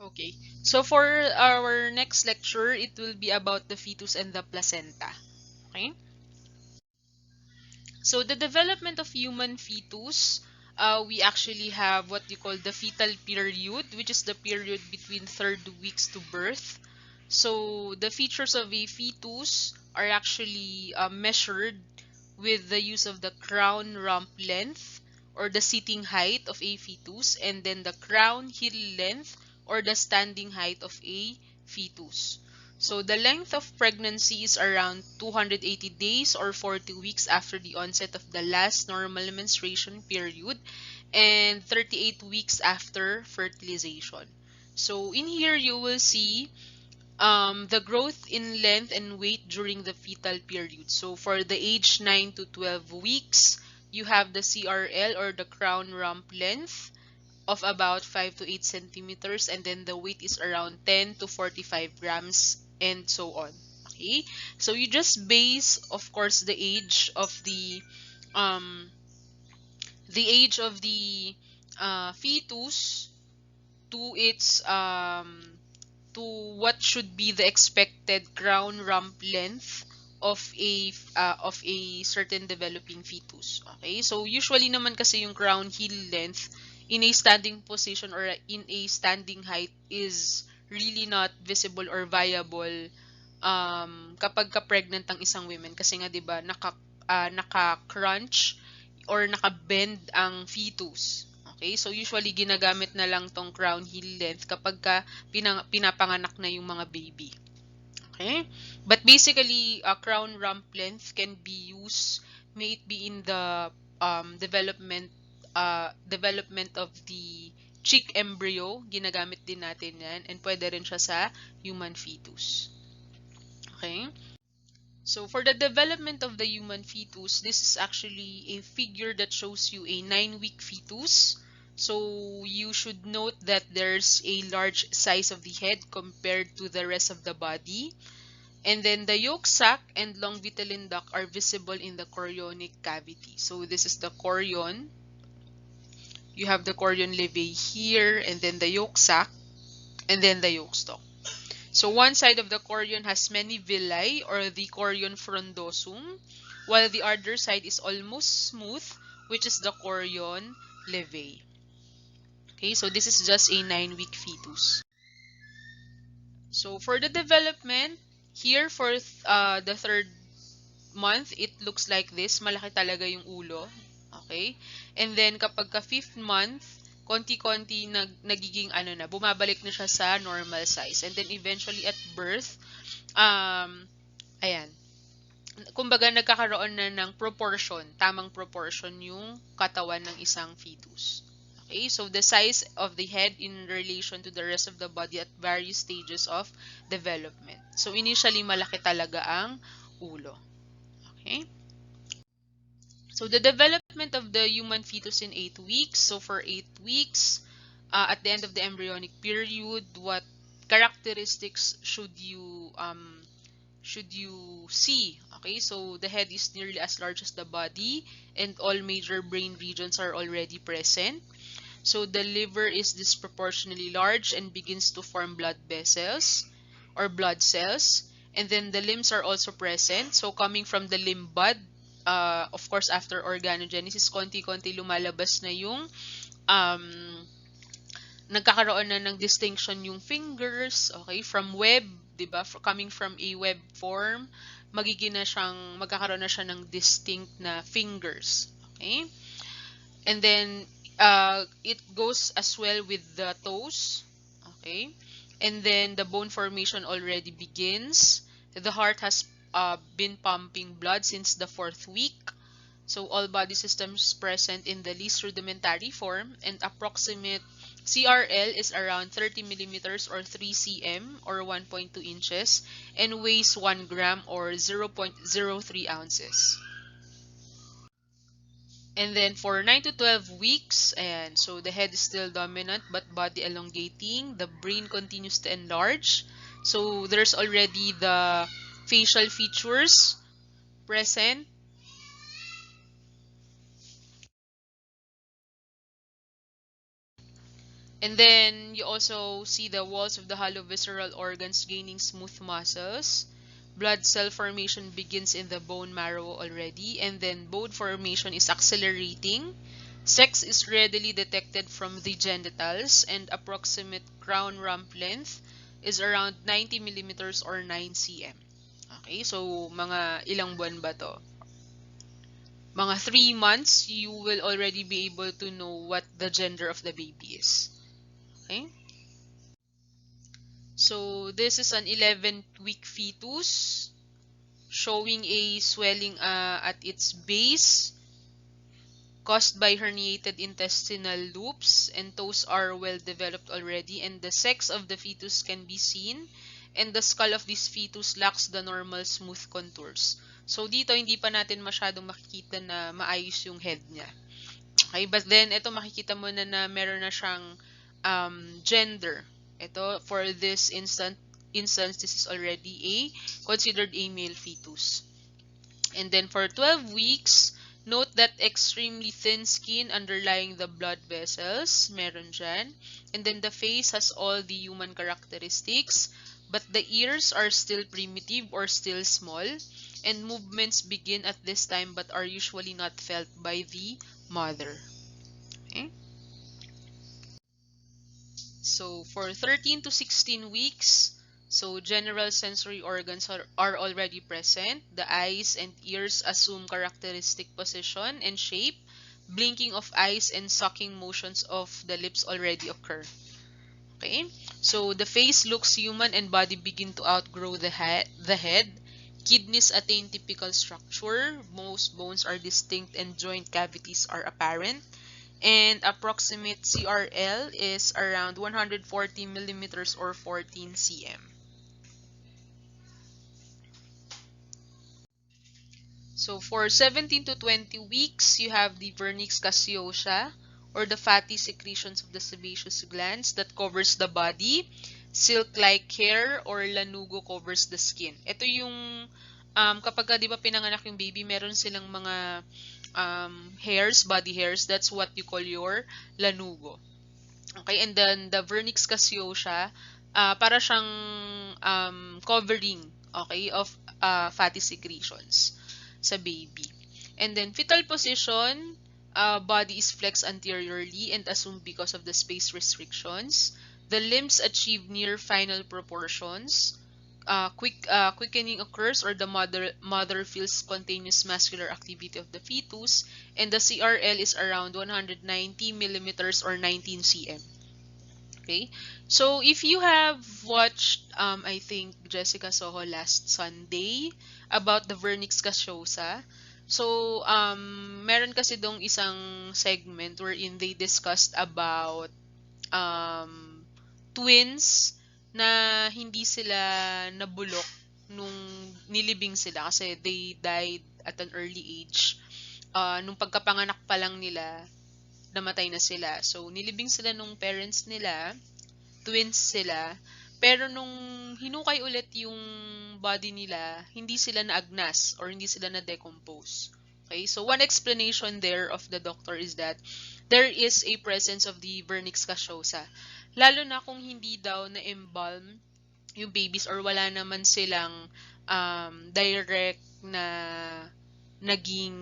Okay. So for our next lecture, it will be about the fetus and the placenta. Okay. So the development of human fetus, we actually have what you call the fetal period, which is the period between third weeks to birth. So the features of a fetus are actually measured with the use of the crown rump length or the sitting height of a fetus, and then the crown heel length or the standing height of a fetus. So the length of pregnancy is around 280 days or 40 weeks after the onset of the last normal menstruation period and 38 weeks after fertilization. So in here you will see the growth in length and weight during the fetal period. So for the age 9 to 12 weeks, you have the CRL or the crown rump length of about 5 to 8 centimeters, and then the weight is around 10 to 45 grams and so on. Okay, so you just base, of course, um, the age of the fetus to its to what should be the expected crown rump length of a certain developing fetus. Okay? So usually naman kasi yung crown heel length in a standing position or in a standing height is really not visible or viable kapag ka-pregnant ang isang woman kasi nga 'di ba naka-crunch or naka-bend ang fetus. Okay? So usually ginagamit na lang tong crown heel length kapag ka pinapanganak na yung mga baby. Okay? But basically, crown rump length can be used, may it be in the development of the chick embryo, ginagamit din natin yan, and pwede rin siya sa human fetus. Okay? So for the development of the human fetus, this is actually a figure that shows you a 9-week fetus. So you should note that there's a large size of the head compared to the rest of the body. And then the yolk sac and long vitelline duct are visible in the chorionic cavity. So this is the chorion. You have the chorion levae here, and then the yolk sac, and then the yolk stalk. So one side of the chorion has many villi or the chorion frondosum, while the other side is almost smooth, which is the chorion levae. Okay, so this is just a 9-week fetus. So for the development, here for the third month, it looks like this. Malaki talaga yung ulo. Okay? And then kapag ka fifth month, konti-konti nagiging ano na, bumabalik na siya sa normal size. And then eventually at birth, ayan, kumbaga nagkakaroon na ng proportion, tamang proportion yung katawan ng isang fetus. Okay, so the size of the head in relation to the rest of the body at various stages of development. So initially malaki talaga ang ulo. Okay? So the development of the human fetus in 8 weeks. So for 8 weeks, at the end of the embryonic period, what characteristics should you see? Okay, so the head is nearly as large as the body and all major brain regions are already present. So the liver is disproportionately large and begins to form blood vessels or blood cells. And then the limbs are also present. So coming from the limb bud, of course after organogenesis, konti-konti lumalabas na yung um, nagkakaroon na ng distinction yung fingers, okay, from web, 'di ba? Coming from a web form, magkakaroon na siya ng distinct na fingers, okay? And then it goes as well with the toes, okay? And then the bone formation already begins. The heart has been pumping blood since the 4th week. So all body systems present in the least rudimentary form, and approximate CRL is around 30 millimeters or 3 cm or 1.2 inches and weighs 1 gram or 0.03 ounces. And then for 9 to 12 weeks, and so the head is still dominant but body elongating, the brain continues to enlarge. So there's already the facial features present. And then you also see the walls of the hollow visceral organs gaining smooth muscles. Blood cell formation begins in the bone marrow already, and then bone formation is accelerating. Sex is readily detected from the genitals, and approximate crown rump length is around 90 millimeters or 9 cm. Okay, so mga ilang buwan ba to? Mga 3 months, you will already be able to know what the gender of the baby is. Okay? So this is an 11-week fetus showing a swelling at its base caused by herniated intestinal loops, and those are well developed already, and the sex of the fetus can be seen, and the skull of this fetus lacks the normal smooth contours. So dito hindi pa natin masyadong makikita na maayos yung head niya. Okay, but then ito makikita mo na meron na siyang gender. Ito, for this instance, this is already considered a male fetus. And then for 12 weeks, note that extremely thin skin underlying the blood vessels, meron dyan. And then the face has all the human characteristics, but the ears are still primitive or still small, and movements begin at this time but are usually not felt by the mother. Okay? So for 13 to 16 weeks, so general sensory organs are already present. The eyes and ears assume characteristic position and shape. Blinking of eyes and sucking motions of the lips already occur. Okay? So the face looks human and body begin to outgrow the head. Kidneys attain typical structure. Most bones are distinct and joint cavities are apparent. And approximate CRL is around 140 millimeters or 14 cm. So for 17 to 20 weeks, you have the vernix caseosa, or the fatty secretions of the sebaceous glands that covers the body. Silk-like hair or lanugo covers the skin. Ito yung kapag di ba pinanganak yung baby, meron silang mga hairs, body hairs. That's what you call your lanugo. Okay, and then the vernix caseosa, para siyang covering, okay, of fatty secretions sa baby. And then fetal position, body is flexed anteriorly and assumed because of the space restrictions. The limbs achieve near final proportions. Quickening occurs, or the mother feels spontaneous muscular activity of the fetus, and the CRL is around 190 millimeters or 19 cm. Okay, so if you have watched, I think Jessica Soho last Sunday about the vernix caseosa, so meron kasi dong isang segment wherein they discussed about um, twins na hindi sila nabulok nung nilibing sila kasi they died at an early age. Nung pagkapanganak pa lang nila, namatay na sila. So, nilibing sila nung parents nila, twins sila, pero nung hinukay ulit yung body nila, hindi sila naagnas or hindi sila na-decompose. Okay, so one explanation there of the doctor is that there is a presence of the vernix caseosa. Lalo na kung hindi daw na-embalm yung babies or wala naman silang direct na naging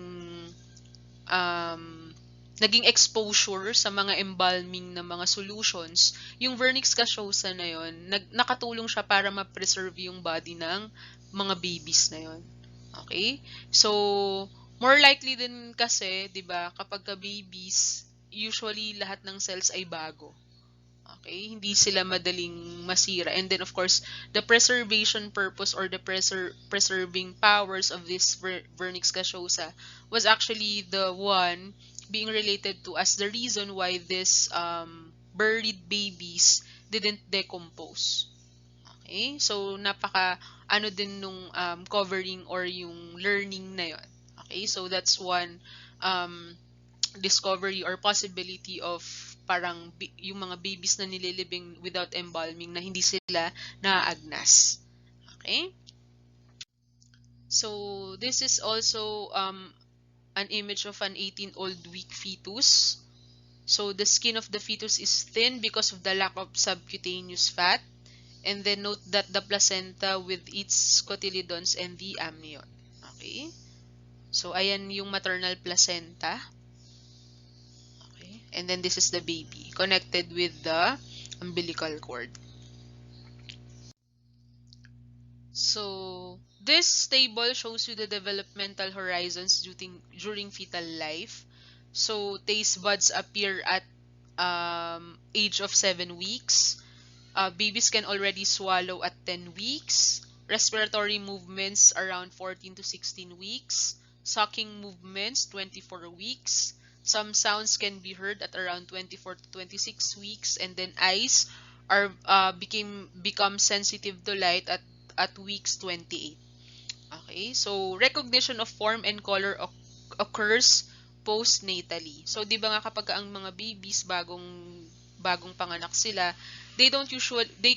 um, naging exposure sa mga embalming na mga solutions, yung vernix caseosa na yon, nakatulong siya para ma-preserve yung body ng mga babies na yon. Okay? So, more likely din kasi, 'di ba, kapag ka babies, usually lahat ng cells ay bago. Okay, hindi sila madaling masira. And then of course, the preservation purpose or the preserving powers of this vernix caseosa was actually the one being related to as the reason why this buried babies didn't decompose. Okay? So napaka ano din nung covering or yung learning na yon. Okay? So that's one um discovery or possibility of parang yung mga babies na nililibing without embalming na hindi sila naaagnas. Okay? So, this is also an image of an 18-old week fetus. So the skin of the fetus is thin because of the lack of subcutaneous fat. And then note that the placenta with its cotyledons and the amnion. Okay? So ayan yung maternal placenta. Okay? And then this is the baby connected with the umbilical cord. So this table shows you the developmental horizons during fetal life. So taste buds appear at age of 7 weeks. Babies can already swallow at 10 weeks. Respiratory movements around 14 to 16 weeks. Sucking movements 24 weeks. Some sounds can be heard at around 24 to 26 weeks, and then eyes are become sensitive to light at weeks 28. Okay, so recognition of form and color occurs postnatally. So di ba nga kapag ang mga babies bagong panganak sila, they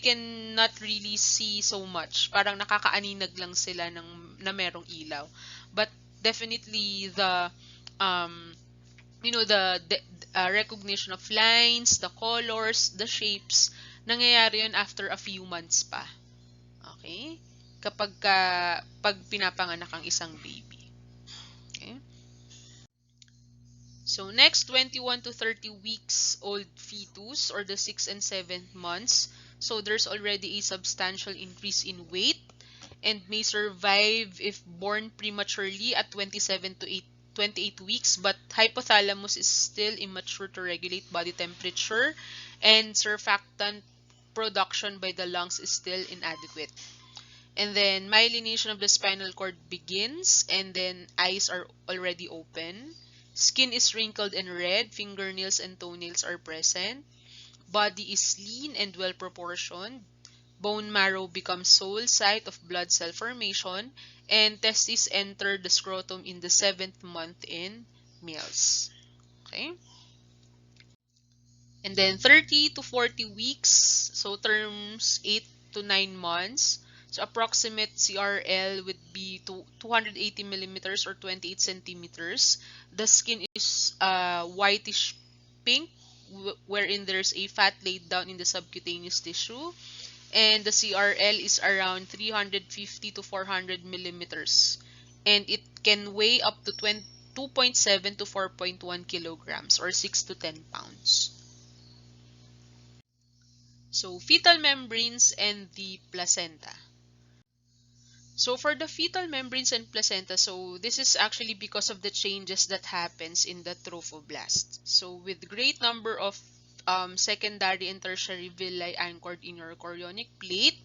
cannot really see so much. Parang nakakaaninag lang sila na merong ilaw. But definitely um the recognition of lines, the colors, the shapes, nangyayari yun after a few months pa. Okay? Pag pinapanganak ang isang baby. Okay? So next, 21 to 30 weeks old fetus, or the 6th and 7th months. So there's already a substantial increase in weight and may survive if born prematurely at 27 to 28 weeks, but hypothalamus is still immature to regulate body temperature, and surfactant production by the lungs is still inadequate. And then myelination of the spinal cord begins, and then eyes are already open. Skin is wrinkled and red, fingernails and toenails are present. Body is lean and well proportioned. Bone marrow becomes sole site of blood cell formation, and testes enter the scrotum in the 7th month in males. Okay? And then 30 to 40 weeks, so terms 8 to 9 months. So approximate CRL would be 280 millimeters or 28 centimeters. The skin is whitish pink, wherein there's a fat laid down in the subcutaneous tissue. And the CRL is around 350 to 400 millimeters. And it can weigh up to 2.7 to 4.1 kilograms or 6 to 10 pounds. So, fetal membranes and the placenta. So, for the fetal membranes and placenta, so this is actually because of the changes that happens in the trophoblast. So, with great number of secondary and tertiary villi anchored in your chorionic plate,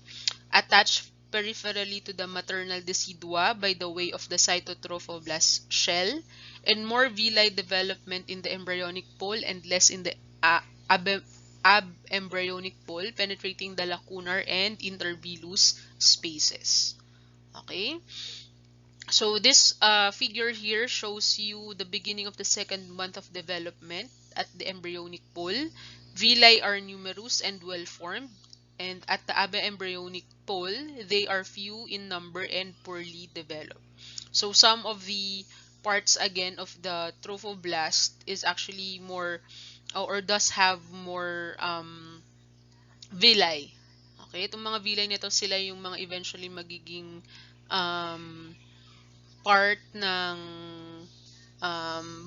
attached peripherally to the maternal decidua by the way of the cytotrophoblast shell, and more villi development in the embryonic pole and less in the ab-embryonic pole, penetrating the lacunar and intervillous spaces. Okay? So this figure here shows you the beginning of the 2nd month of development at the embryonic pole. Villi are numerous and well-formed, and at the embryonic pole, they are few in number and poorly developed. So some of the parts again of the trophoblast is actually more or does have more villi. Okay, itong mga villi nito sila yung mga eventually magiging um, part ng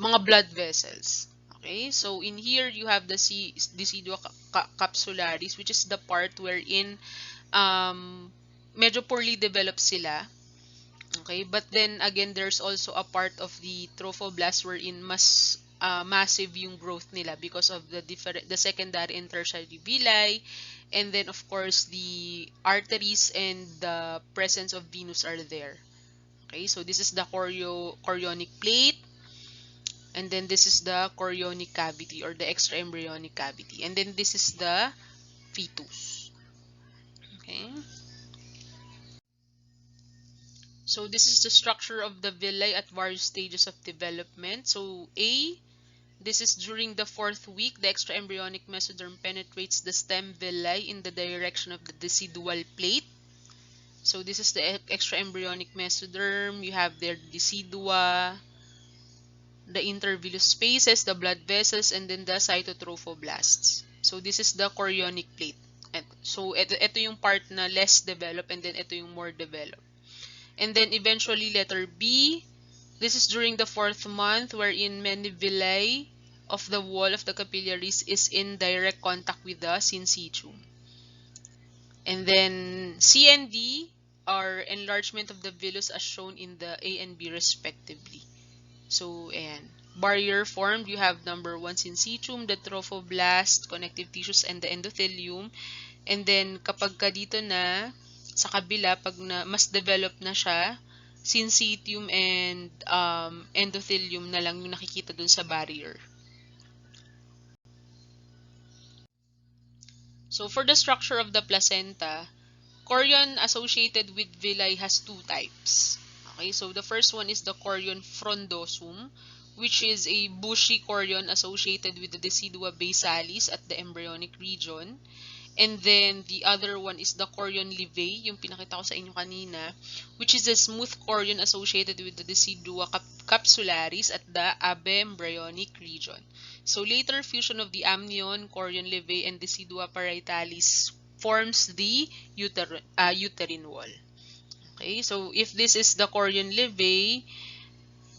mga blood vessels. Okay, so in here you have the decidua capsularis, which is the part wherein medyo poorly developed sila. Okay, but then again, there's also a part of the trophoblast wherein mas massive yung growth nila because of the secondary and tertiary villi, and then of course the arteries and the presence of venous are there. Okay, so this is the chorionic plate, and then this is the chorionic cavity or the extraembryonic cavity, and then this is the fetus. Okay. So this is the structure of the villi at various stages of development. So A, this is during the 4th week, the extraembryonic mesoderm penetrates the stem villi in the direction of the decidual plate. So this is the extraembryonic mesoderm. You have their decidua. the intervillous spaces, the blood vessels, and then the cytotrophoblasts. So this is the chorionic plate. So ito yung part na less developed, and then ito yung more developed. And then eventually letter B, this is during the 4th month wherein many villi of the wall of the capillaries is in direct contact with the syncytium. And then C and D are enlargement of the villus as shown in the A and B respectively. So, ayan. Barrier formed, you have number 1 syncytium, the trophoblast, connective tissues, and the endothelium. And then, kapag ka dito na, sa kabila, pag mas developed na siya, syncytium and endothelium na lang yung nakikita dun sa barrier. So, for the structure of the placenta, chorion associated with villi has 2 types. Okay, so the first one is the chorion frondosum, which is a bushy chorion associated with the decidua basalis at the embryonic region. And then the other one is the chorion levae, yung pinakita ko sa inyo kanina, which is a smooth chorion associated with the decidua capsularis at the abeembryonic region. So later fusion of the amnion, chorion levae, and decidua parietalis forms the uterine wall. Okay, so if this is the chorion levae,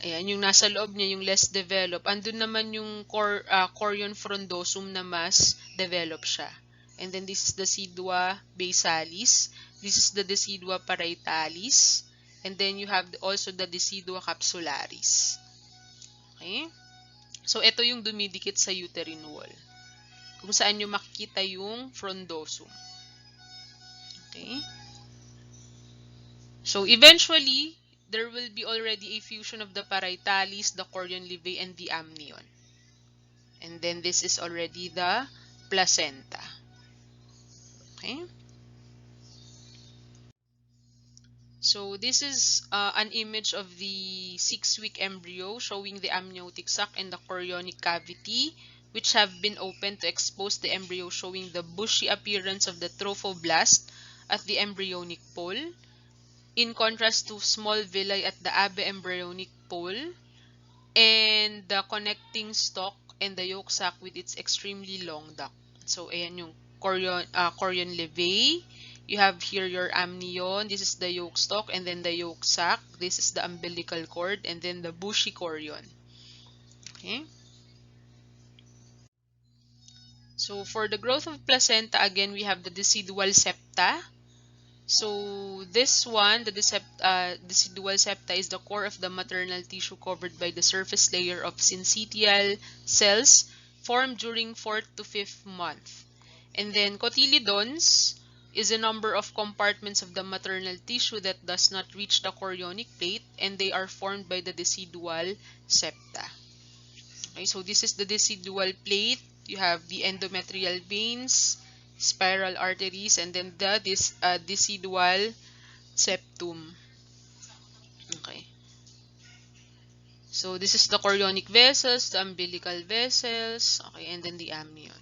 ayan, yung nasa loob niya, yung less developed, andun naman yung chorion frondosum na mas develop siya. And then this is the decidua basalis. This is the decidua parietalis. And then you have also the decidua capsularis. Okay? So, ito yung dumidikit sa uterine wall. Kung saan nyo makikita yung frondosum. Okay? So, eventually, there will be already a fusion of the parietalis, the chorion levae, and the amnion. And then this is already the placenta. Okay? So this is an image of the 6-week embryo showing the amniotic sac and the chorionic cavity, which have been opened to expose the embryo, showing the bushy appearance of the trophoblast at the embryonic pole, in contrast to small villi at the abeembryonic pole, and the connecting stalk and the yolk sac with its extremely long duct. So, ayan yung chorion levae. You have here your amnion. This is the yolk stalk, and then the yolk sac. This is the umbilical cord, and then the bushy chorion. Okay. So, for the growth of placenta, again, we have the decidual septa. So, this one, the decidual septa, is the core of the maternal tissue covered by the surface layer of syncytial cells formed during 4th to 5th month. And then, cotyledons is a number of compartments of the maternal tissue that does not reach the chorionic plate, and they are formed by the decidual septa. Okay, so this is the decidual plate. You have the endometrial veins, spiral arteries, and then the decidual septum. Okay. So this is the chorionic vessels, the umbilical vessels, okay, and then the amnion.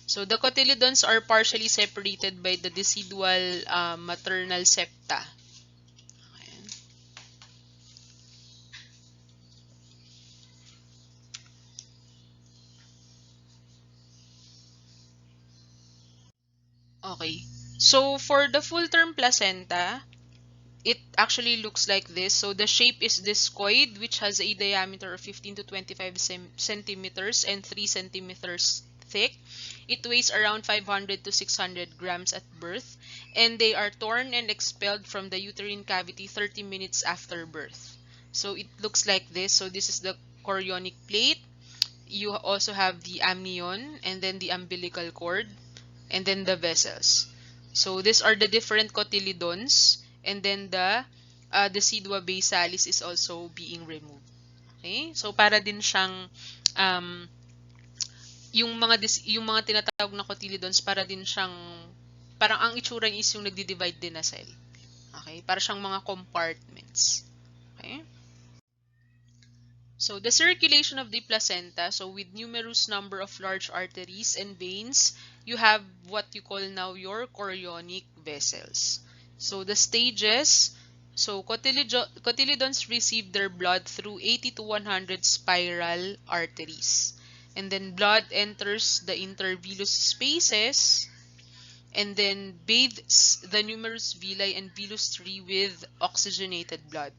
So the cotyledons are partially separated by the decidual maternal septa. Okay. So for the full-term placenta, it actually looks like this. So the shape is discoid, which has a diameter of 15 to 25 centimeters and 3 centimeters thick. It weighs around 500 to 600 grams at birth, and they are torn and expelled from the uterine cavity 30 minutes after birth. So it looks like this. So this is the chorionic plate. You also have the amnion, and then the umbilical cord, and then the vessels. So these are the different cotyledons, and then the decidua basalis is also being removed. Okay? So para din siyang yung mga tinatawag na cotyledons, para din siyang parang ang itsura niya is yung nagdi-divide din na cell. Okay? Para siyang mga compartments. Okay? So the circulation of the placenta, so with numerous number of large arteries and veins, you have what you call now your chorionic vessels. So the stages, So cotyledons receive their blood through 80 to 100 spiral arteries. And then blood enters the intervillous spaces and then bathes the numerous villi and villus tree with oxygenated blood.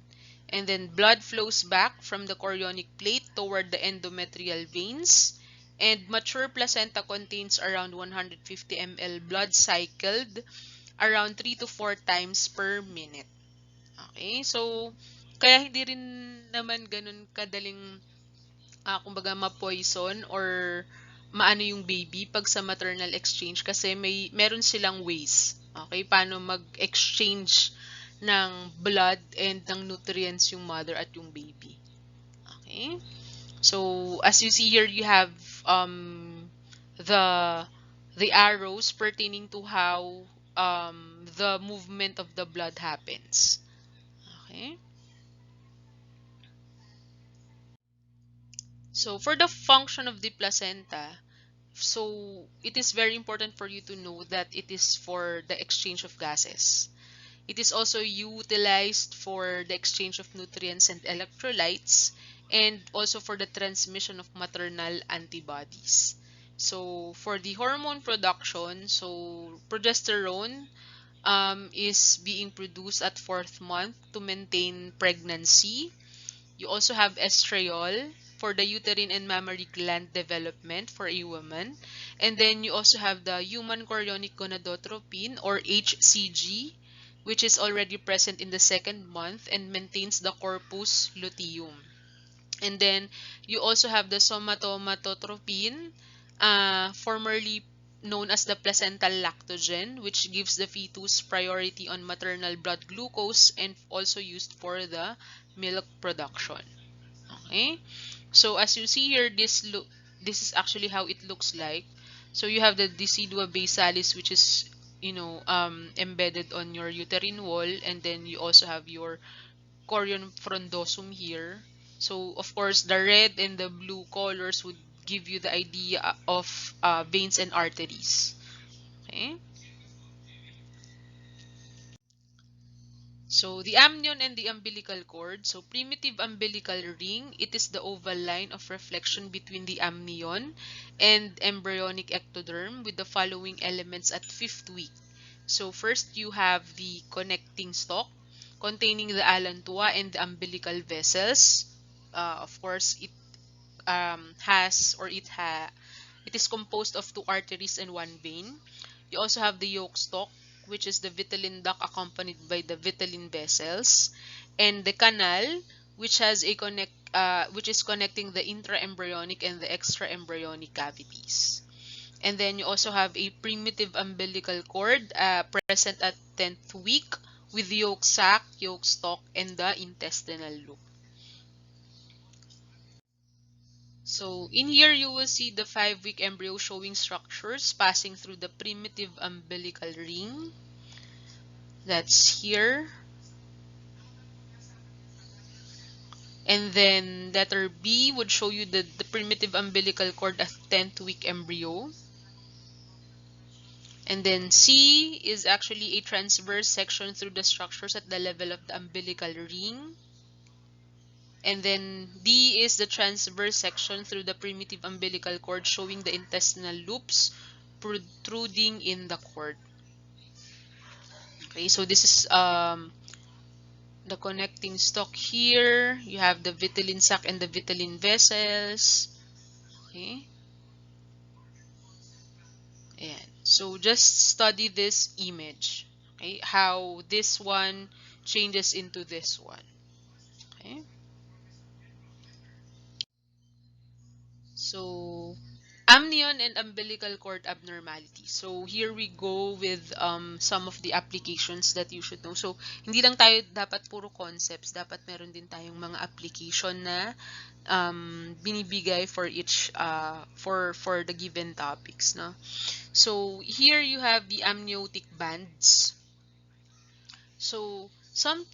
And then blood flows back from the chorionic plate toward the endometrial veins. And mature placenta contains around 150 ml blood cycled around 3 to 4 times per minute. Okay? So, kaya hindi rin naman ganun kadaling kumbaga ma-poison or maano yung baby pag sa maternal exchange kasi meron silang ways. Okay, paano mag-exchange ng blood and ng nutrients yung mother at yung baby. Okay? So, as you see here, you have the the arrows pertaining to how the movement of the blood happens. Okay? So, for the function of the placenta, so it is very important for you to know that it is for the exchange of gases. It is also utilized for the exchange of nutrients and electrolytes and also for the transmission of maternal antibodies. So for the hormone production, so progesterone is being produced at 4th month to maintain pregnancy. You also have estriol for the uterine and mammary gland development for a woman. And then you also have the human chorionic gonadotropin or HCG, which is already present in the 2nd month and maintains the corpus luteum. And then you also have the somatomatotropiin, formerly known as the placental lactogen, which gives the fetus priority on maternal blood glucose and also used for the milk production. Okay, so as you see here, this is actually how it looks like. So you have the decidua basalis, which is embedded on your uterine wall, and then you also have your chorion frondosum here. So of course the red and the blue colors would give you the idea of veins and arteries. Okay. So the amnion and the umbilical cord. So primitive umbilical ring, it is the oval line of reflection between the amnion and embryonic ectoderm with the following elements at 5th week. So first you have the connecting stalk containing the allantois and the umbilical vessels. Of course, it it is composed of 2 arteries and 1 vein. You also have the yolk stalk, which is the vitelline duct accompanied by the vitelline vessels, and the canal, which has which is connecting the intraembryonic and the extraembryonic cavities. And then you also have a primitive umbilical cord present at 10th week with yolk sac, yolk stalk, and the intestinal loop. So in here, you will see the 5-week embryo showing structures passing through the primitive umbilical ring. That's here. And then letter B would show you the primitive umbilical cord at 10th week embryo. And then C is actually a transverse section through the structures at the level of the umbilical ring. And then D is the transverse section through the primitive umbilical cord showing the intestinal loops protruding in the cord. Okay, so this is the connecting stalk here. You have the vitelline sac and the vitelline vessels. Okay. Ayan. So just study this image. Okay, how this one changes into this one. Okay. So, amnion and umbilical cord abnormality. So, here we go with some of the applications that you should know. So, hindi lang tayo dapat puro concepts. Dapat meron din tayong mga application na binibigay for each, for the given topics. No? So, here you have the amniotic bands. So, some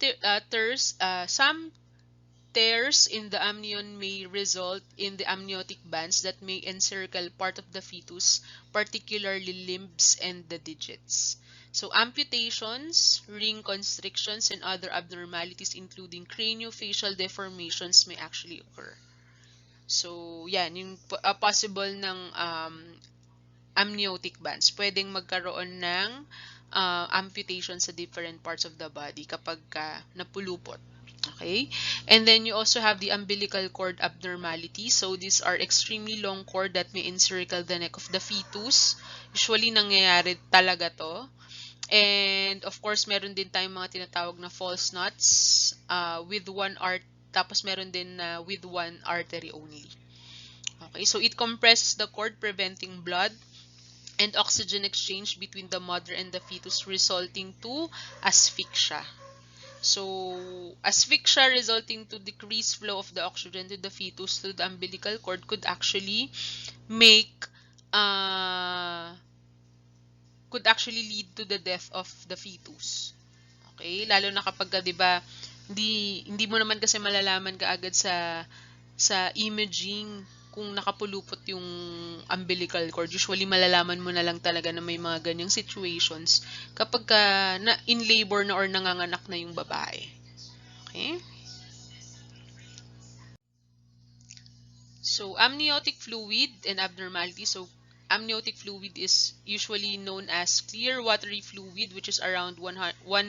tears in the amnion may result in the amniotic bands that may encircle part of the fetus, particularly limbs and the digits. So amputations, ring constrictions, and other abnormalities including craniofacial deformations may actually occur. So yan, yung possible ng amniotic bands. Pwedeng magkaroon ng amputation sa different parts of the body kapag napulupot. Okay? And then you also have the umbilical cord abnormality. So these are extremely long cord that may encircle the neck of the fetus. Usually nangyayari talaga to. And of course, meron din tayong mga tinatawag na false knots with one tapos meron din with one artery only. Okay, so it compresses the cord preventing blood and oxygen exchange between the mother and the fetus resulting to asphyxia. So, asphyxia resulting to decreased flow of the oxygen to the fetus through the umbilical cord make uh, could actually lead to the death of the fetus. Okay? Lalo na kapag 'di ba, hindi mo naman kasi malalaman kaagad sa imaging kung nakapulupot yung umbilical cord. Usually malalaman mo na lang talaga na may mga ganyang situations kapag na in labor na or nanganganak na yung babae. Okay? So, amniotic fluid and abnormality. So, amniotic fluid is usually known as clear watery fluid, which is around 1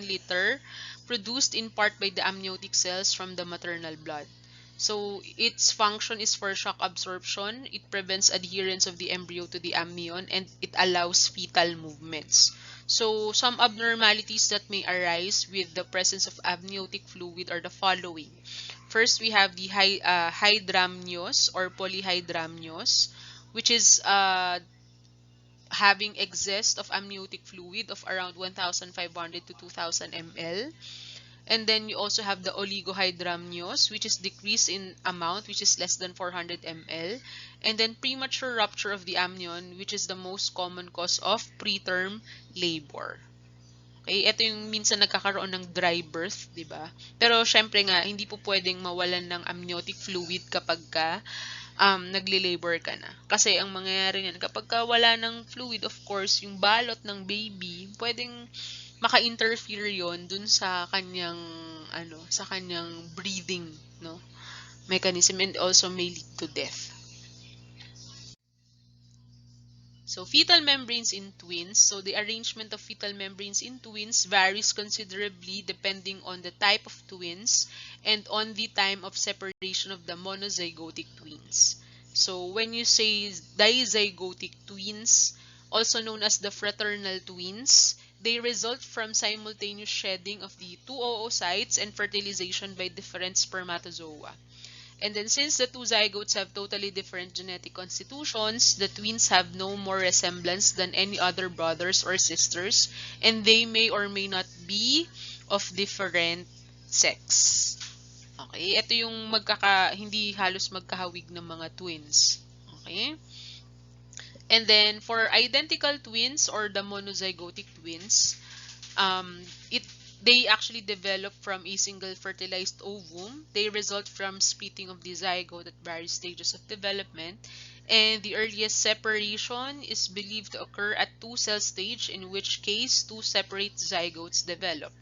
liter, produced in part by the amniotic cells from the maternal blood. So, its function is for shock absorption. It prevents adherence of the embryo to the amnion, and it allows fetal movements. So, some abnormalities that may arise with the presence of amniotic fluid are the following. First, we have the hydramnios or polyhydramnios, which is having excess of amniotic fluid of around 1,500 to 2,000 ml. And then you also have the oligohydramnios, which is decreased in amount, which is less than 400 ml. And then premature rupture of the amnion, which is the most common cause of preterm labor. Okay, ito yung minsan nagkakaroon ng dry birth, 'di ba? Pero syempre nga hindi po pwedeng mawalan ng amniotic fluid kapag nagle-labor ka na. Kasi ang mangyayari niyan kapag wala ng fluid, of course, yung balot ng baby, pwedeng maka-interfere 'yon dun sa kanyang sa kanyang breathing, no? Mechanism, and also may lead to death. So, fetal membranes in twins. So, the arrangement of fetal membranes in twins varies considerably depending on the type of twins and on the time of separation of the monozygotic twins. So, when you say dizegotic twins, also known as the fraternal twins, they result from simultaneous shedding of the two oocytes and fertilization by different spermatozoa. And then since the two zygotes have totally different genetic constitutions, the twins have no more resemblance than any other brothers or sisters, and they may or may not be of different sex. Okay, ito yung hindi halos magkahawig ng mga twins. Okay? And then for identical twins or the monozygotic twins, they actually develop from a single fertilized ovum. They result from splitting of the zygote at various stages of development. And the earliest separation is believed to occur at two-cell stage, in which case two separate zygotes develop.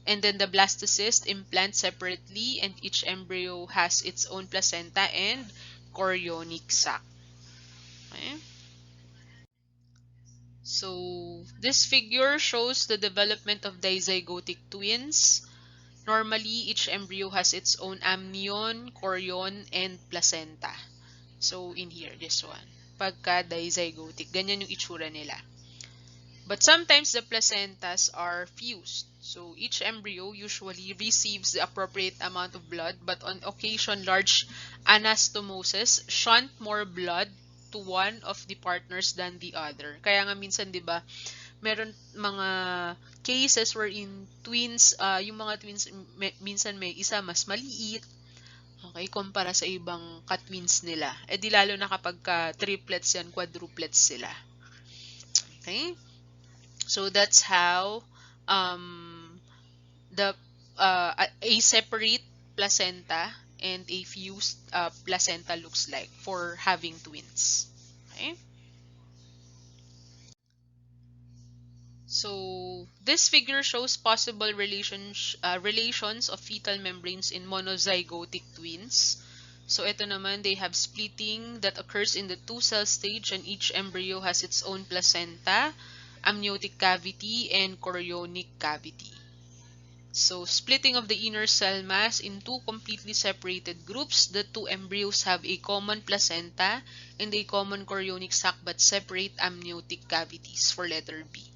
And then the blastocyst implant separately, and each embryo has its own placenta and chorionic sac. Okay? So, this figure shows the development of dizygotic twins. Normally, each embryo has its own amnion, chorion, and placenta. So, in here, this one. Pagka dizygotic, ganyan yung itsura nila. But sometimes the placentas are fused. So, each embryo usually receives the appropriate amount of blood, but on occasion, large anastomosis shunt more blood to one of the partners than the other. Kaya nga minsan, 'di ba, meron mga cases wherein twins, yung mga twins minsan may isa mas maliit, okay, kumpara sa ibang ka-twins nila. Eh di lalo na kapag triplets yan, quadruplets sila. Okay? So that's how the a separate placenta and a fused placenta looks like for having twins. Okay? So this figure shows possible relations of fetal membranes in monozygotic twins. So ito naman, they have splitting that occurs in the two-cell stage, and each embryo has its own placenta, amniotic cavity, and chorionic cavity. So splitting of the inner cell mass in two completely separated groups, the two embryos have a common placenta and a common chorionic sac but separate amniotic cavities for letter B.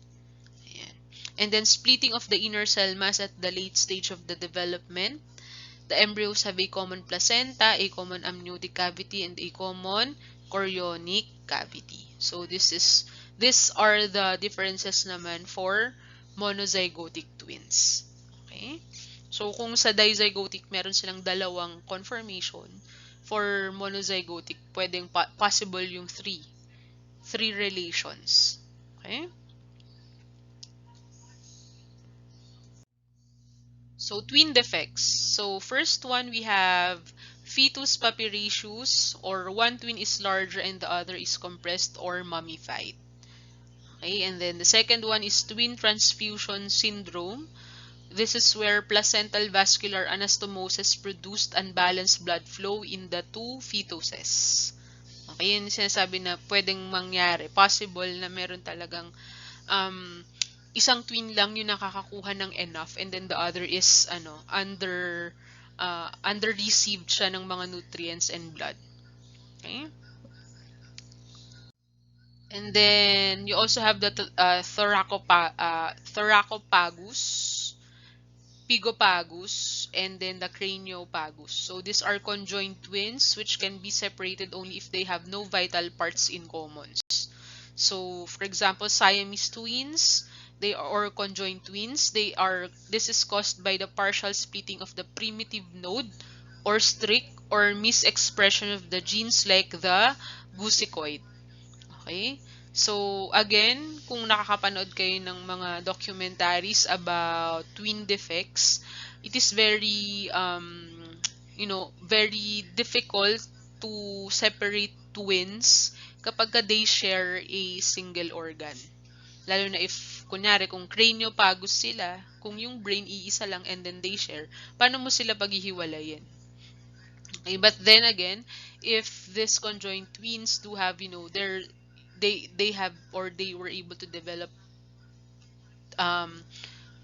Ayan. And then splitting of the inner cell mass at the late stage of the development. The embryos have a common placenta, a common amniotic cavity, and a common chorionic cavity. So these are the differences naman for monozygotic twins. Okay? So kung sa dizegotic meron silang dalawang conformation, for monozygotic pwedeng possible yung three relations. Okay? So, twin defects. So, first one we have fetus papyraceous, or one twin is larger and the other is compressed or mummified. Okay, and then the second one is twin transfusion syndrome. This is where placental vascular anastomosis produced unbalanced blood flow in the two fetuses. Okay, yun yung sinasabi na pwedeng mangyari. Possible na meron talagang um, isang twin lang yung nakakakuha ng enough, and then the other is under received siya ng mga nutrients and blood. Okay? And then you also have the thoracopagus, pigopagus, and then the craniopagus. So these are conjoined twins which can be separated only if they have no vital parts in common. So, for example, Siamese twins, they are or conjoined twins. This is caused by the partial splitting of the primitive node or streak or misexpression of the genes like the busicoid. Okay? So, again, kung nakakapanood kayo ng mga documentaries about twin defects, it is very difficult to separate twins kapag they share a single organ. Lalo na if, kunyari, kung craniopagus sila, kung yung brain iisa lang and then they share, paano mo sila paghihiwalayin? Okay, but then again, if this conjoined twins do have, they have or they were able to develop um,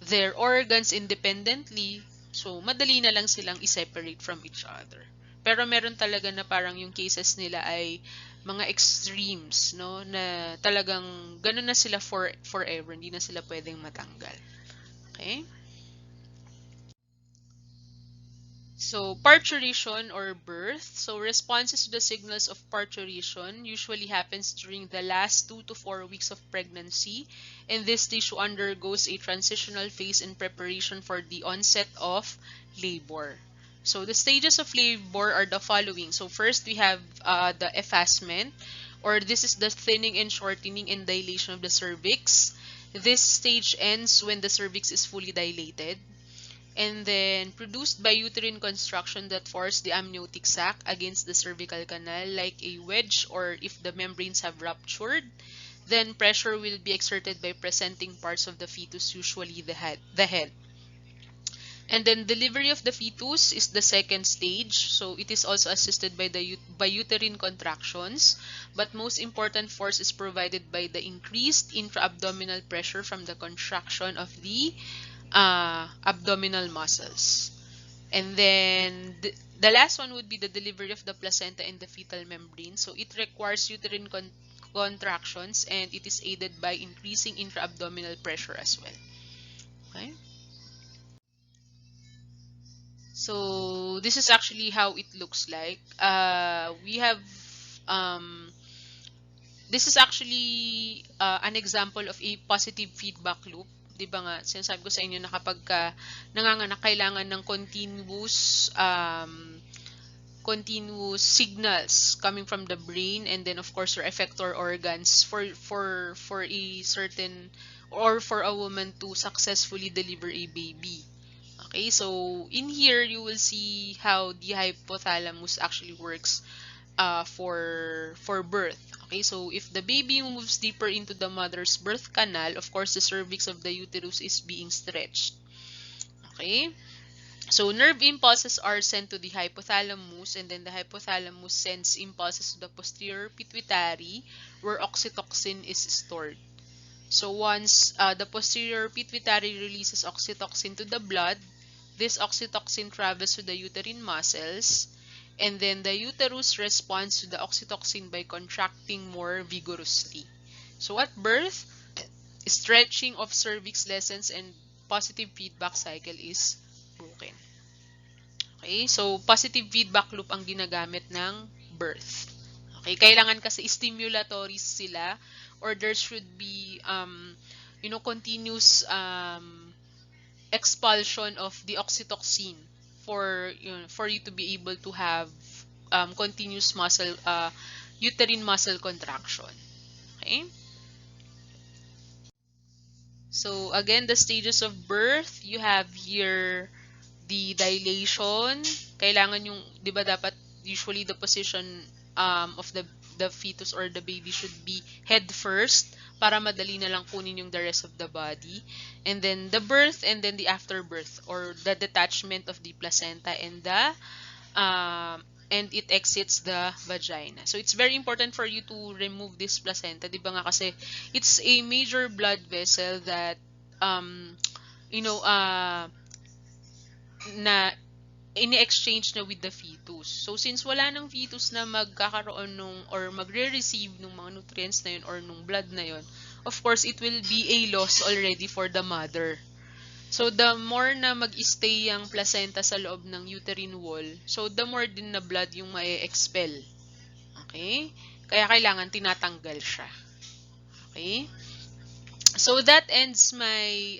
their organs independently, so madali na lang silang i-separate from each other. Pero meron talaga na parang yung cases nila ay mga extremes, no? Na talagang ganun na sila forever, hindi na sila pwedeng matanggal. Okay? So, parturition or birth. So, responses to the signals of parturition usually happens during the last 2 to 4 weeks of pregnancy, and this tissue undergoes a transitional phase in preparation for the onset of labor. So, the stages of labor are the following. So, first we have the effacement, or this is the thinning and shortening and dilation of the cervix. This stage ends when the cervix is fully dilated. And then produced by uterine construction that force the amniotic sac against the cervical canal like a wedge, or if the membranes have ruptured, then pressure will be exerted by presenting parts of the fetus, usually the head. And then delivery of the fetus is the second stage. So it is also assisted by by uterine contractions, but most important force is provided by the increased intra-abdominal pressure from the contraction of the abdominal muscles. And then the last one would be the delivery of the placenta in the fetal membrane. So it requires uterine contractions, and it is aided by increasing intra-abdominal pressure as well. Okay? So this is actually how it looks like. We have this is actually an example of a positive feedback loop. Di ba nga, sinasabi ko sa inyo na kapag nanganganak, kailangan ng continuous signals coming from the brain, and then of course your effector organs for a certain, or for a woman to successfully deliver a baby. Okay, so in here you will see how the hypothalamus actually works. for birth. Okay, so if the baby moves deeper into the mother's birth canal, of course, the cervix of the uterus is being stretched. Okay, so nerve impulses are sent to the hypothalamus, and then the hypothalamus sends impulses to the posterior pituitary, where oxytocin is stored. So once the posterior pituitary releases oxytocin to the blood, this oxytocin travels to the uterine muscles, and then the uterus responds to the oxytocin by contracting more vigorously. So at birth, stretching of cervix lessens and positive feedback cycle is broken. Okay, so positive feedback loop ang ginagamit ng birth. Okay, kailangan kasi stimulatories sila, or there should be continuous expulsion of the oxytocin for you to be able to have continuous muscle uterine muscle contraction. Okay? So again, the stages of birth, you have here the dilation. Kailangan yung, 'di ba dapat usually the position of the fetus or the baby should be head first para madali na lang kunin yung the rest of the body. And then the birth, and then the afterbirth, or the detachment of the placenta and it exits the vagina. So it's very important for you to remove this placenta, 'di ba nga kasi it's a major blood vessel that um you know na ini-exchange na with the fetus. So, since wala nang fetus na magkakaroon nung or magre-receive nung mga nutrients na yun or nung blood na yun, of course, it will be a loss already for the mother. So, the more na mag-stay yung placenta sa loob ng uterine wall, so the more din na blood yung ma-expel. Okay? Kaya kailangan tinatanggal siya. Okay? So, that ends my